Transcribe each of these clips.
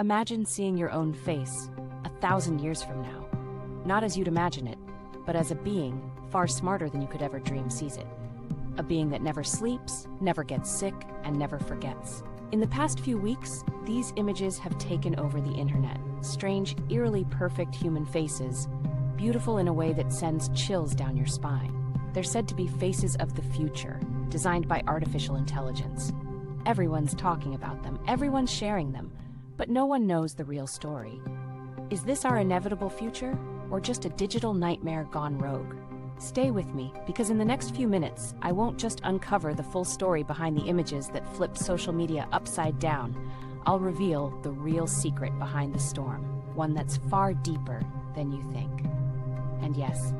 Imagine seeing your own face 1,000 years from now. Not as you'd imagine it, but as a being far smarter than you could ever dream sees it. A being that never sleeps, never gets sick, and never forgets. In the past few weeks, these images have taken over the internet. Strange, eerily perfect human faces, beautiful in a way that sends chills down your spine. They're said to be faces of the future, designed by artificial intelligence. Everyone's talking about them, everyone's sharing them, but no one knows the real story. Is this our inevitable future, or just a digital nightmare gone rogue? Stay with me, because in the next few minutes, I won't just uncover the full story behind the images that flipped social media upside down. I'll reveal the real secret behind the storm, one that's far deeper than you think. And yes,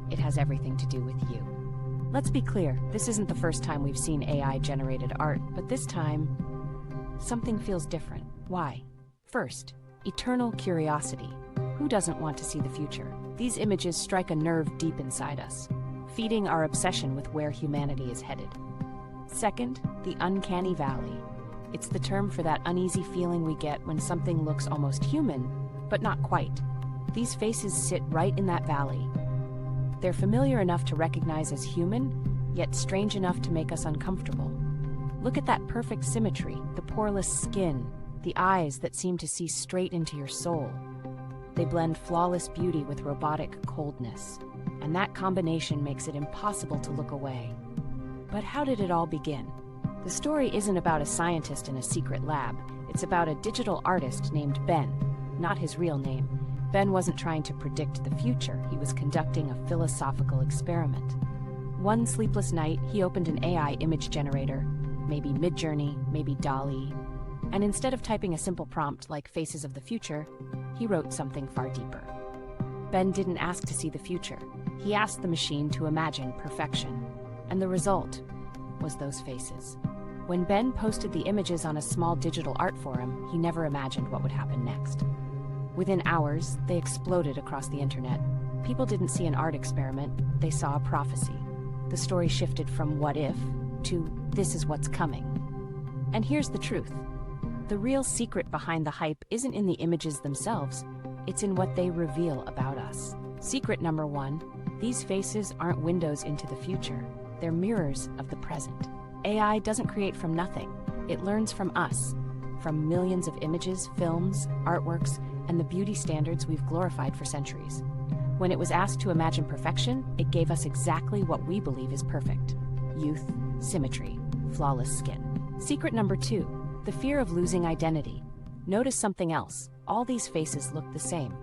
it has everything to do with you. Let's be clear, this isn't the first time we've seen AI-generated art, but this time, something feels different. Why? First, eternal curiosity. Who doesn't want to see the future? These images strike a nerve deep inside us, feeding our obsession with where humanity is headed. Second, the uncanny valley. It's the term for that uneasy feeling we get when something looks almost human, but not quite. These faces sit right in that valley. They're familiar enough to recognize as human, yet strange enough to make us uncomfortable. Look at that perfect symmetry, the poreless skin, the eyes that seem to see straight into your soul. They blend flawless beauty with robotic coldness, and that combination makes it impossible to look away. But how did it all begin? The story isn't about a scientist in a secret lab. It's about a digital artist named Ben, not his real name. Ben wasn't trying to predict the future. He was conducting a philosophical experiment. One sleepless night, he opened an AI image generator, maybe Midjourney, maybe DALL-E, and instead of typing a simple prompt like Faces of the Future, he wrote something far deeper. Ben didn't ask to see the future. He asked the machine to imagine perfection. And the result was those faces. When Ben posted the images on a small digital art forum, he never imagined what would happen next. Within hours, they exploded across the internet. People didn't see an art experiment, they saw a prophecy. The story shifted from what if to this is what's coming. And here's the truth. The real secret behind the hype isn't in the images themselves, it's in what they reveal about us. Secret number one, these faces aren't windows into the future, they're mirrors of the present. AI doesn't create from nothing, it learns from us, from millions of images, films, artworks, and the beauty standards we've glorified for centuries. When it was asked to imagine perfection, it gave us exactly what we believe is perfect: youth, symmetry, flawless skin. Secret number two, the fear of losing identity. Notice something else. All these faces look the same,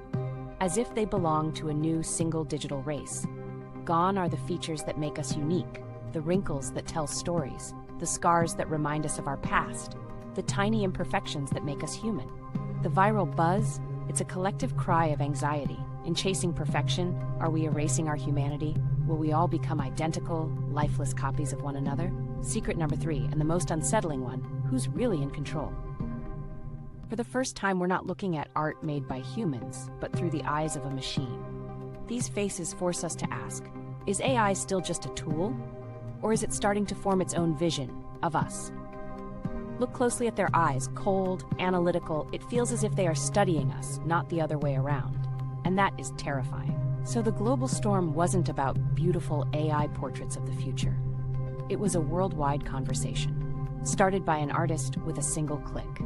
as if they belong to a new single digital race. Gone are the features that make us unique, the wrinkles that tell stories, the scars that remind us of our past, the tiny imperfections that make us human. The viral buzz, it's a collective cry of anxiety. In chasing perfection, are we erasing our humanity? Will we all become identical, lifeless copies of one another? Secret number three, and the most unsettling one, who's really in control? For the first time, we're not looking at art made by humans, but through the eyes of a machine. These faces force us to ask, is AI still just a tool? Or is it starting to form its own vision of us? Look closely at their eyes, cold, analytical. It feels as if they are studying us, not the other way around. And that is terrifying. So the global storm wasn't about beautiful AI portraits of the future. It was a worldwide conversation, started by an artist with a single click.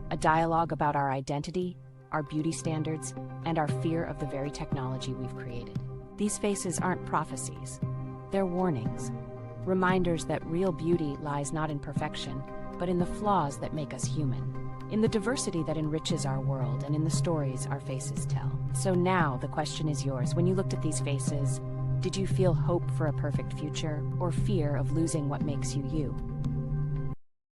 A dialogue about our identity, our beauty standards, and our fear of the very technology we've created. These faces aren't prophecies. They're warnings. Reminders that real beauty lies not in perfection, but in the flaws that make us human. In the diversity that enriches our world, and in the stories our faces tell. So now the question is yours. When you looked at these faces, did you feel hope for a perfect future, or fear of losing what makes you you?